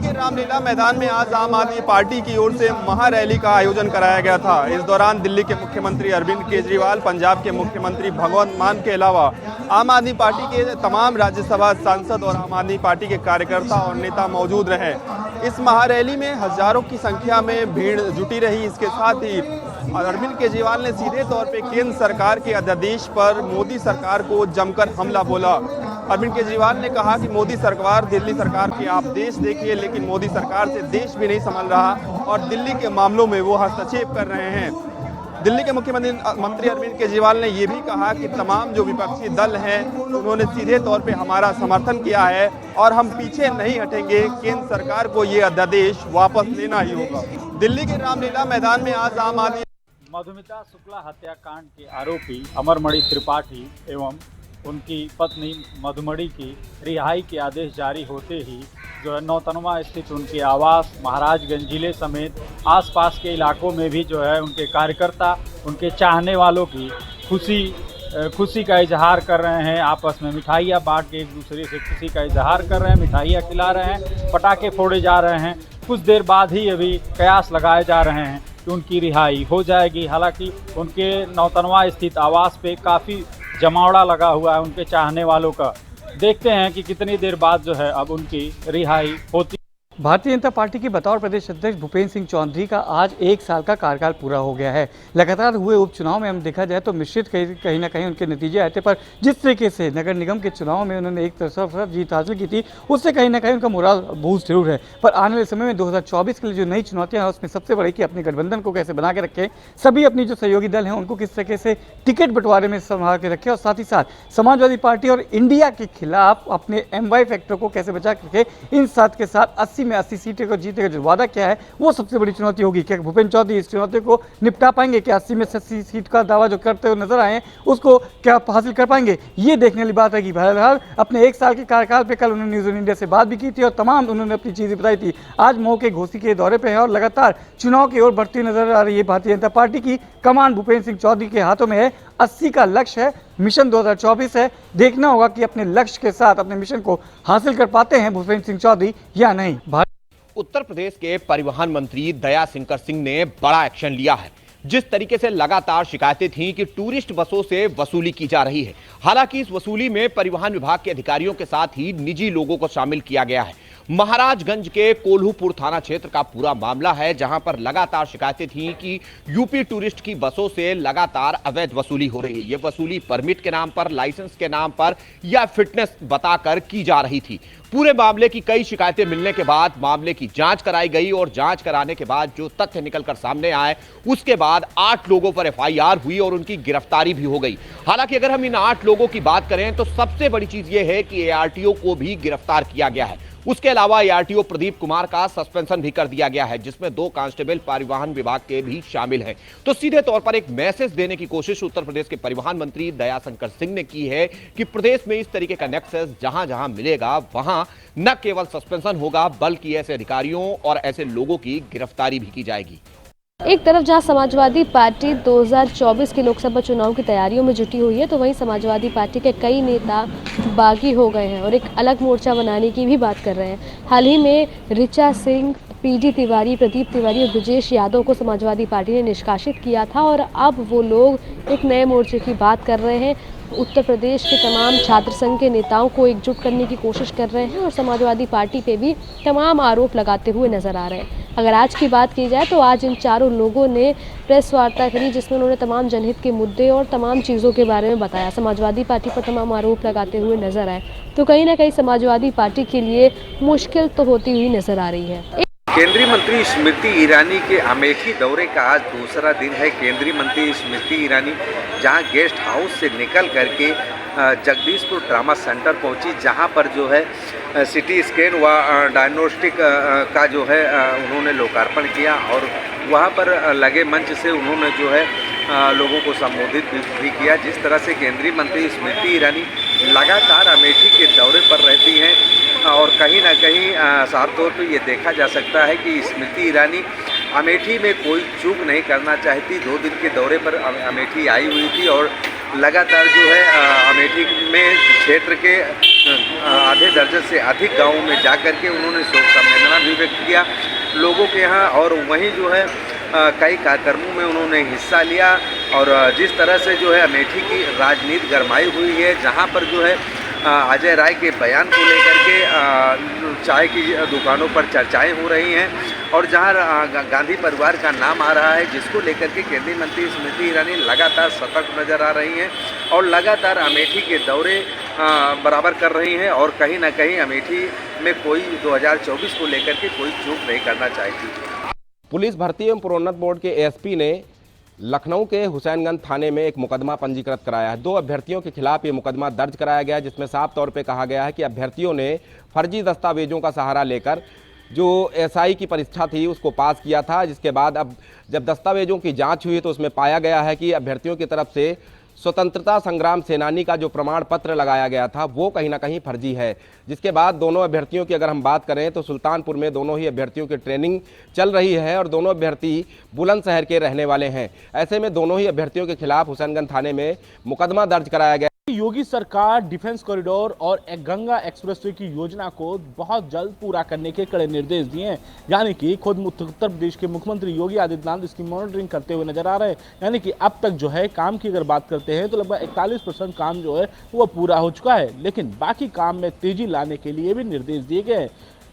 के रामलीला मैदान में आज आम आदमी पार्टी की ओर से महारैली का आयोजन कराया गया था। इस दौरान दिल्ली के मुख्यमंत्री अरविंद केजरीवाल, पंजाब के मुख्यमंत्री भगवंत मान के अलावा आम आदमी पार्टी के तमाम राज्यसभा सांसद और आम आदमी पार्टी के कार्यकर्ता और नेता मौजूद रहे। इस महारैली में हजारों की संख्या में भीड़ जुटी रही। इसके साथ ही अरविंद केजरीवाल ने सीधे तौर पे केंद्र सरकार के अध्यादेश पर मोदी सरकार को जमकर हमला बोला। अरविंद केजरीवाल ने कहा कि मोदी सरकार, दिल्ली सरकार के आप देश देखिए, लेकिन मोदी सरकार से देश भी नहीं संभल रहा और दिल्ली के मामलों में वो हस्तक्षेप कर रहे हैं। दिल्ली के मुख्यमंत्री अरविंद केजरीवाल ने ये भी कहा कि तमाम जो विपक्षी दल हैं उन्होंने सीधे तौर पे हमारा समर्थन किया है और हम पीछे नहीं हटेंगे। केंद्र सरकार को ये अध्यादेश वापस लेना ही होगा। दिल्ली के रामलीला मैदान में आज आम आदमी मधुमिता शुक्ला हत्याकांड के आरोपी अमरमणि त्रिपाठी एवं उनकी पत्नी मधुमणि की रिहाई के आदेश जारी होते ही जो है नौतनवा स्थित उनके आवास महाराजगंज जिले समेत आसपास के इलाकों में भी जो है उनके कार्यकर्ता, उनके चाहने वालों की खुशी का इजहार कर रहे हैं। आपस में मिठाइयाँ बांट के एक दूसरे से खुशी का इजहार कर रहे हैं, मिठाइयाँ खिला रहे हैं, पटाखे फोड़े जा रहे हैं। कुछ देर बाद ही अभी कयास लगाए जा रहे हैं कि उनकी रिहाई हो जाएगी। हालांकि उनके नौतनवा स्थित आवास पे काफ़ी जमावड़ा लगा हुआ है उनके चाहने वालों का। देखते हैं कि कितनी देर बाद जो है अब उनकी रिहाई होती। भारतीय जनता पार्टी के बतौर प्रदेश अध्यक्ष भूपेंद्र सिंह चौधरी का आज 1 साल का कार्यकाल पूरा हो गया है। लगातार हुए उपचुनाव में हम देखा जाए तो मिश्रित कहीं ना कहीं उनके नतीजे आए थे, पर जिस तरीके से नगर निगम के चुनाव में उन्होंने एक तरफा जीत हासिल की थी, उससे कहीं ना कहीं उनका मोराल बूस्ट जरूर है। पर आने वाले समय में 2024 के लिए जो नई चुनौतियाँ हैं उसमें सबसे बड़ी कि अपने गठबंधन को कैसे बना के रखें, सभी अपनी जो सहयोगी दल हैं उनको किस तरीके से टिकट बंटवारे में संभाल के रखें और साथ ही साथ समाजवादी पार्टी और इंडिया के खिलाफ अपने MY फैक्टर को कैसे बचा के रखें। इन साथ के साथ 80 में 80 सीटें को जीतने का जो वादा क्या है वो सबसे बड़ी चुनौती होगी। क्या भूपेंद्र चौधरी इस चुनौती को निपटा पाएंगे? क्या 80 में 80 सीट का दावा जो करते हुए नजर आए हैं उसको क्या हासिल कर पाएंगे? ये देखने वाली बात है कि बहरहाल अपने 1 साल के कार्यकाल पे कल उन्होंने न्यूज़ ऑन इंडिया से बात भी की थी और तमाम उन्होंने अपनी चीज़ें बताई थी। आज मऊ के घोसी के दौरे पे है और लगातार चुनाव की ओर बढ़ती नजर आ रही है। भारतीय जनता पार्टी की कमान भूपेंद्र सिंह चौधरी के हाथों में है। 80 का लक्ष्य है, मिशन 2024 है। देखना होगा कि अपने लक्ष्य के साथ अपने मिशन को हासिल कर पाते हैं भूपेंद्र सिंह चौधरी या नहीं। उत्तर प्रदेश के परिवहन मंत्री दया शंकर सिंह ने बड़ा एक्शन लिया है। जिस तरीके से लगातार शिकायतें थीं कि टूरिस्ट बसों से वसूली की जा रही है, हालांकि इस वसूली में परिवहन विभाग के अधिकारियों के साथ ही निजी लोगों को शामिल किया गया है। महाराजगंज के कोल्हूपुर थाना क्षेत्र का पूरा मामला है, जहां पर लगातार शिकायतें थीं कि यूपी टूरिस्ट की बसों से लगातार अवैध वसूली हो रही है। ये वसूली परमिट के नाम पर, लाइसेंस के नाम पर या फिटनेस बताकर की जा रही थी। पूरे मामले की कई शिकायतें मिलने के बाद मामले की जांच कराई गई और जांच कराने के बाद जो तथ्य निकलकर सामने आए उसके बाद 8 लोगों पर FIR हुई और उनकी गिरफ्तारी भी हो गई। हालांकि अगर हम इन 8 लोगों की बात करें तो सबसे बड़ी चीज यह है कि ARTO को भी गिरफ्तार किया गया है। उसके अलावा ARTO प्रदीप कुमार का सस्पेंशन भी कर दिया गया है, जिसमें 2 कांस्टेबल परिवहन विभाग के भी शामिल हैं। तो सीधे तौर पर एक मैसेज देने की कोशिश उत्तर प्रदेश के परिवहन मंत्री दया शंकर सिंह ने की है कि प्रदेश में इस तरीके का नेक्सस जहां जहां मिलेगा वहां न केवल सस्पेंशन होगा बल्कि ऐसे अधिकारियों और ऐसे लोगों की गिरफ्तारी भी की जाएगी। एक तरफ जहां समाजवादी पार्टी 2024 के लोकसभा चुनाव की तैयारियों में जुटी हुई है, तो वहीं समाजवादी पार्टी के कई नेता बागी हो गए हैं और एक अलग मोर्चा बनाने की भी बात कर रहे हैं। हाल ही में ऋचा सिंह, PD तिवारी, प्रदीप तिवारी और ब्रजेश यादव को समाजवादी पार्टी ने निष्कासित किया था और अब वो लोग एक नए मोर्चे की बात कर रहे हैं। उत्तर प्रदेश के तमाम छात्र संघ के नेताओं को एकजुट करने की कोशिश कर रहे हैं और समाजवादी पार्टी पे भी तमाम आरोप लगाते हुए नजर आ रहे हैं। अगर आज की बात की जाए तो आज इन चारों लोगों ने प्रेस वार्ता करी, जिसमें उन्होंने तमाम जनहित के मुद्दे और तमाम चीज़ों के बारे में बताया। समाजवादी पार्टी पर तमाम आरोप लगाते हुए नजर आए, तो कहीं ना कहीं समाजवादी पार्टी के लिए मुश्किल तो होती हुई नजर आ रही है। केंद्रीय मंत्री स्मृति ईरानी के अमेठी दौरे का आज दूसरा दिन है। केंद्रीय मंत्री स्मृति ईरानी जहां गेस्ट हाउस से निकल करके जगदीशपुर ट्रामा सेंटर पहुंची, जहां पर जो है CT स्कैन व डायग्नोस्टिक का जो है उन्होंने लोकार्पण किया और वहां पर लगे मंच से उन्होंने जो है लोगों को संबोधित भी किया। जिस तरह से केंद्रीय मंत्री स्मृति ईरानी लगातार अमेठी के दौरे पर रहती हैं और कहीं ना कहीं साफ तौर पर ये देखा जा सकता है कि स्मृति ईरानी अमेठी में कोई चूक नहीं करना चाहती। 2 दिन के दौरे पर अमेठी आई हुई थी और लगातार जो है अमेठी में क्षेत्र के आधे दर्जन से अधिक गाँवों में जा कर के उन्होंने शोक संवेदना भी व्यक्त किया लोगों के यहाँ, और वहीं जो है कई कार्यक्रमों में उन्होंने हिस्सा लिया। और जिस तरह से जो है अमेठी की राजनीति गरमाई हुई है, जहाँ पर जो है अजय राय के बयान को लेकर के चाय की दुकानों पर चर्चाएं हो रही हैं, और जहां गांधी परिवार का नाम आ रहा है, जिसको लेकर के केंद्रीय मंत्री स्मृति ईरानी लगातार सतर्क नज़र आ रही हैं और लगातार अमेठी के दौरे बराबर कर रही हैं, और कहीं ना कहीं अमेठी में कोई 2024 को लेकर के कोई चूक नहीं करना चाहती। पुलिस भर्ती एवं प्रोन्नत बोर्ड के एसपी ने लखनऊ के हुसैनगंज थाने में एक मुकदमा पंजीकृत कराया है। 2 अभ्यर्थियों के खिलाफ ये मुकदमा दर्ज कराया गया है, जिसमें साफ तौर पे कहा गया है कि अभ्यर्थियों ने फर्जी दस्तावेजों का सहारा लेकर जो एसआई की परीक्षा थी उसको पास किया था, जिसके बाद अब जब दस्तावेजों की जांच हुई तो उसमें पाया गया है कि अभ्यर्थियों की तरफ से स्वतंत्रता संग्राम सेनानी का जो प्रमाण पत्र लगाया गया था वो कहीं ना कहीं फर्जी है। जिसके बाद दोनों अभ्यर्थियों की अगर हम बात करें तो सुल्तानपुर में दोनों ही अभ्यर्थियों की ट्रेनिंग चल रही है और दोनों अभ्यर्थी बुलंदशहर के रहने वाले हैं। ऐसे में दोनों ही अभ्यर्थियों के खिलाफ हुसैनगंज थाने में मुकदमा दर्ज कराया गया। योगी सरकार डिफेंस कॉरिडोर और एक गंगा एक्सप्रेसवे की योजना को बहुत जल्द पूरा करने के कड़े निर्देश दिए हैं। यानी कि खुद उत्तर प्रदेश के मुख्यमंत्री योगी आदित्यनाथ इसकी मॉनिटरिंग करते हुए नजर आ रहे हैं। यानी कि अब तक जो है काम की अगर बात करते हैं तो लगभग 41% काम जो है वो पूरा हो चुका है, लेकिन बाकी काम में तेजी लाने के लिए भी निर्देश दिए गए हैं।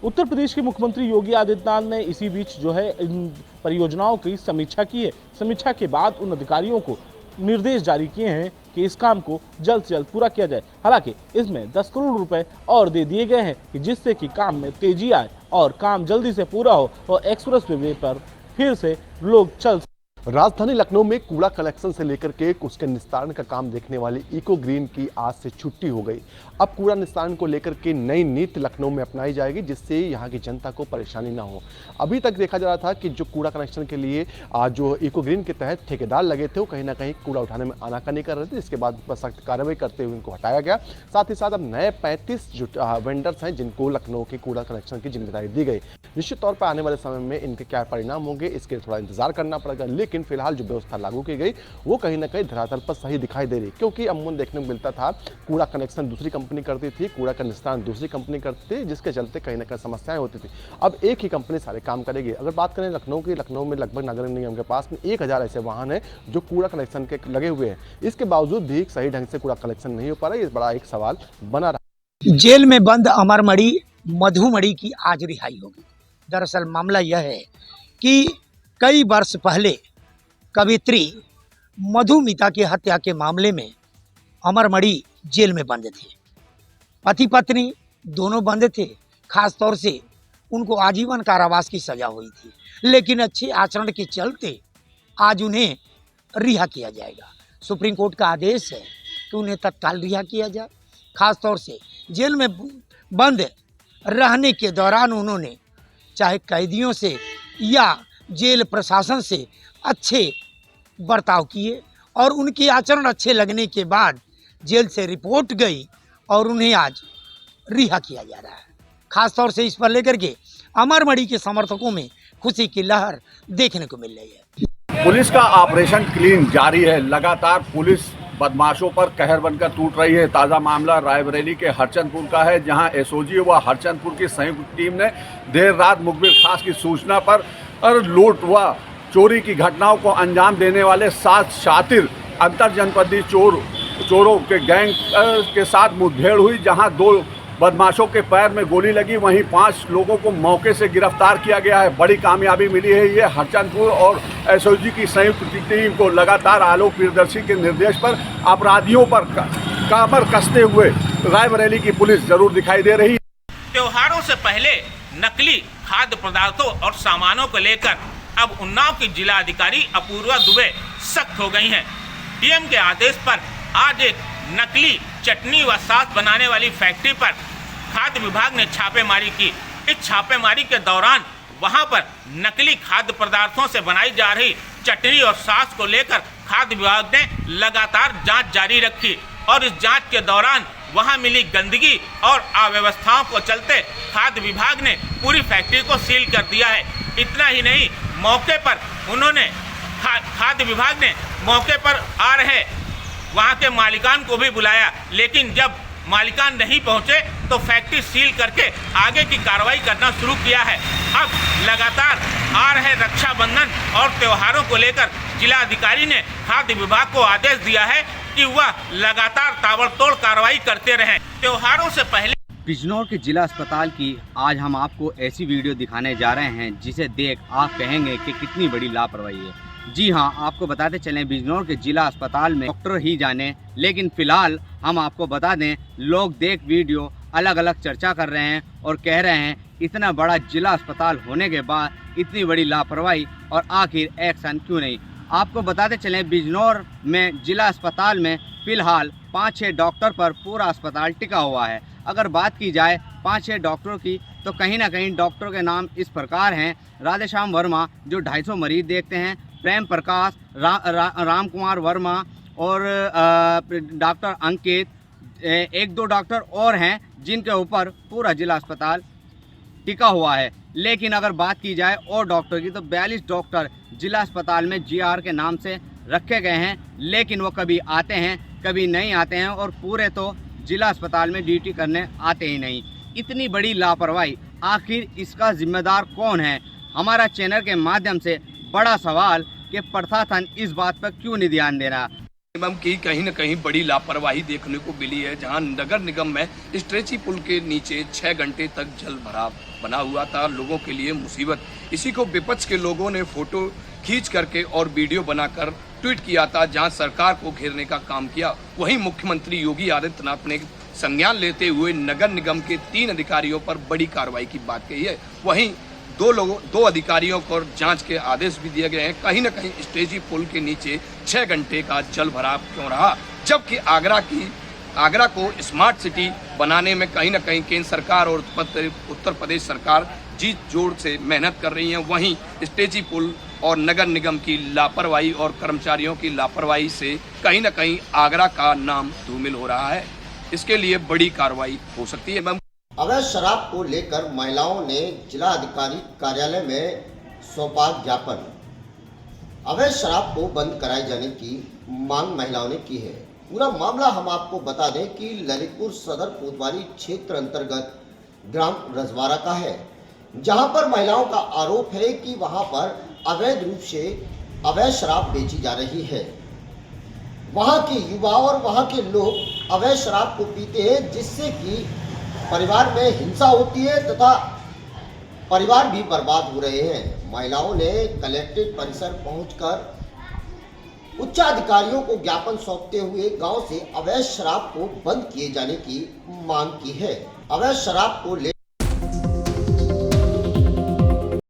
उत्तर प्रदेश के मुख्यमंत्री योगी आदित्यनाथ ने इसी बीच जो है इन परियोजनाओं की समीक्षा की है। समीक्षा के बाद उन अधिकारियों को निर्देश जारी किए हैं कि इस काम को जल्द से जल्द पूरा किया जाए। हालांकि इसमें 10 करोड़ रुपए और दे दिए गए हैं कि जिससे कि काम में तेजी आए और काम जल्दी से पूरा हो और एक्सप्रेस वे पर फिर से लोग चल। राजधानी लखनऊ में कूड़ा कलेक्शन से लेकर के उसके निस्तारण का काम देखने वाली इको ग्रीन की आज से छुट्टी हो गई। अब कूड़ा निस्तारण को लेकर के नई नीति लखनऊ में अपनाई जाएगी, जिससे यहाँ की जनता को परेशानी ना हो। अभी तक देखा जा रहा था कि जो कूड़ा कलेक्शन के लिए जो इको ग्रीन के तहत ठेकेदार लगे थे वो कहीं ना कहीं कूड़ा उठाने में आनाकानी कर रहे थे, जिसके बाद सख्त कार्रवाई करते हुए उनको हटाया गया। साथ ही साथ अब नए 35 जो वेंडर्स हैं जिनको लखनऊ के कूड़ा कलेक्शन की जिम्मेदारी दी गई। निश्चित तौर पर आने वाले समय में इनके क्या परिणाम होंगे इसके थोड़ा इंतजार करना पड़ेगा, लेकिन फिलहाल जो व्यवस्था लागू की गई वो कहीं ना कहीं धरातल पर सही दिखाई दे रही, क्योंकि अमूमन देखने को मिलता था कूड़ा कनेक्शन दूसरी कंपनी करती थी, कूड़ा का निस्तारण दूसरी कंपनी करती थी, जिसके चलते कहीं ना कहीं समस्याएं होती थी। अब एक ही कंपनी सारे काम करेगी। अगर बात करें लखनऊ की, लखनऊ में लगभग नगर निगम के पास में 1000 ऐसे वाहन हैं जो कूड़ा कलेक्शन के लगे हुए हैं। इसके बावजूद भी सही ढंग से कूड़ा कलेक्शन नहीं हो पा रहा है। ये बड़ा एक सवाल बना रहा। जेल में बंद अमरमणि मधुमणि की आज रिहाई होगी। दरअसल मामला यह है कि कई वर्ष पहले कवित्री मधुमिता की हत्या के मामले में अमरमणि जेल में बंद थे। पति पत्नी दोनों बंद थे। खास तौर से उनको आजीवन कारावास की सजा हुई थी, लेकिन अच्छे आचरण के चलते आज उन्हें रिहा किया जाएगा। सुप्रीम कोर्ट का आदेश है कि उन्हें तत्काल रिहा किया जाए। खास तौर से जेल में बंद रहने के दौरान उन्होंने चाहे कैदियों से या जेल प्रशासन से अच्छे बर्ताव किए और उनके आचरण अच्छे लगने के बाद जेल से रिपोर्ट गई और उन्हें आज रिहा किया जा रहा है। खास तौर से इस पर लेकर के अमरमणि के समर्थकों में खुशी की लहर देखने को मिल रही है। पुलिस का ऑपरेशन क्लीन जारी है। लगातार पुलिस बदमाशों पर कहर बनकर टूट रही है। ताज़ा मामला रायबरेली के हरचंदपुर का है, जहां एसओजी व हरचंदपुर की संयुक्त टीम ने देर रात मुखबिर खास की सूचना पर लूट व चोरी की घटनाओं को अंजाम देने वाले 7 शातिर अंतर जनपदीय चोरों के गैंग के साथ मुठभेड़ हुई, जहां 2 बदमाशों के पैर में गोली लगी। वहीं 5 लोगों को मौके से गिरफ्तार किया गया है। बड़ी कामयाबी मिली है। ये हरचंदपुर और एसओजी की संयुक्त टीम को लगातार आलोक प्रियदर्शी के निर्देश पर अपराधियों पर कमर कसते हुए रायबरेली की पुलिस जरूर दिखाई दे रही है। त्योहारों से पहले नकली खाद्य पदार्थों और सामानों को लेकर अब उन्नाव की जिला अधिकारी अपूर्वा दुबे सख्त हो गई हैं। डीएम के आदेश पर आज एक नकली चटनी व सॉस बनाने वाली फैक्ट्री पर खाद्य विभाग ने छापेमारी की। इस छापेमारी के दौरान वहां पर नकली खाद्य पदार्थों से बनाई जा रही चटनी और सॉस को लेकर खाद्य विभाग ने लगातार जांच जारी रखी और इस जांच के दौरान वहां मिली गंदगी और अव्यवस्थाओं को चलते खाद्य विभाग ने पूरी फैक्ट्री को सील कर दिया है। इतना ही नहीं, मौके पर उन्होंने खाद्य विभाग ने मौके पर आ रहे वहां के मालिकान को भी बुलाया, लेकिन जब मालिकान नहीं पहुंचे तो फैक्ट्री सील करके आगे की कार्रवाई करना शुरू किया है। अब लगातार आ रहे रक्षाबंधन और त्योहारों को लेकर जिलाधिकारी ने खाद्य विभाग को आदेश दिया है कि वह लगातार ताबड़तोड़ कार्रवाई करते रहें। त्योहारों से पहले बिजनौर के जिला अस्पताल की आज हम आपको ऐसी वीडियो दिखाने जा रहे हैं जिसे देख आप कहेंगे कि कितनी बड़ी लापरवाही है। जी हां, आपको बताते चलें बिजनौर के जिला अस्पताल में डॉक्टर ही जाने, लेकिन फिलहाल हम आपको बता दें लोग देख वीडियो अलग अलग चर्चा कर रहे हैं और कह रहे हैं इतना बड़ा जिला अस्पताल होने के बाद इतनी बड़ी लापरवाही और आखिर एक्शन क्यों नहीं। आपको बताते चलें बिजनौर में जिला अस्पताल में फिलहाल 5-6 डॉक्टर पर पूरा अस्पताल टिका हुआ है। अगर बात की जाए 5-6 डॉक्टरों की तो कहीं ना कहीं डॉक्टरों के नाम इस प्रकार हैं। राधेश्याम वर्मा जो 250 मरीज देखते हैं, प्रेम प्रकाश, राम कुमार वर्मा और डॉक्टर अंकित, 1-2 डॉक्टर और हैं जिनके ऊपर पूरा जिला अस्पताल टिका हुआ है। लेकिन अगर बात की जाए और डॉक्टर की तो 42 डॉक्टर जिला अस्पताल में GR के नाम से रखे गए हैं, लेकिन वो कभी आते हैं कभी नहीं आते हैं और पूरे तो जिला अस्पताल में ड्यूटी करने आते ही नहीं। इतनी बड़ी लापरवाही, आखिर इसका जिम्मेदार कौन है? हमारा चैनल के माध्यम से बड़ा सवाल कि प्रशासन इस बात पर क्यों नहीं ध्यान दे रहा। निगम की कहीं न कहीं बड़ी लापरवाही देखने को मिली है, जहां नगर निगम में स्ट्रेची पुल के नीचे 6 घंटे तक जल भराव बना हुआ था, लोगों के लिए मुसीबत। इसी को विपक्ष के लोगों ने फोटो खींच करके और वीडियो बनाकर ट्वीट किया था, जहां सरकार को घेरने का काम किया। वहीं मुख्यमंत्री योगी आदित्यनाथ ने संज्ञान लेते हुए नगर निगम के 3 अधिकारियों पर बड़ी कार्रवाई की बात कही है। वहीं 2 अधिकारियों को जांच के आदेश भी दिए गए हैं। कहीं न कहीं स्टेजी पुल के नीचे 6 घंटे का जल भराव क्यों रहा, जबकि आगरा को स्मार्ट सिटी बनाने में कहीं न कहीं केंद्र सरकार और उत्तर प्रदेश सरकार जी जोर से मेहनत कर रही है। वहीं स्टेजी पुल और नगर निगम की लापरवाही और कर्मचारियों की लापरवाही से कहीं न कहीं आगरा का नाम धूमिल हो रहा है। इसके लिए बड़ी कार्रवाई हो सकती है। अवैध शराब को लेकर महिलाओं ने जिला अधिकारी कार्यालय में सौंपा ज्ञापन। अवैध शराब को बंद कराए जाने की मांग महिलाओं ने की है। पूरा मामला हम आपको बता दें कि ललितपुर सदर कोतवाली क्षेत्र अंतर्गत ग्राम रजवाड़ा का है, जहां पर महिलाओं का आरोप है कि वहां पर अवैध रूप से अवैध शराब बेची जा रही है। वहां के युवा और वहां के लोग अवैध शराब को पीते हैं, जिससे कि परिवार में हिंसा होती है तथा परिवार भी बर्बाद हो रहे हैं। महिलाओं ने कलेक्ट्रेट परिसर पहुंचकर उच्चाधिकारियों को ज्ञापन सौंपते हुए गांव से अवैध शराब को बंद किए जाने की मांग की है। अवैध शराब को ले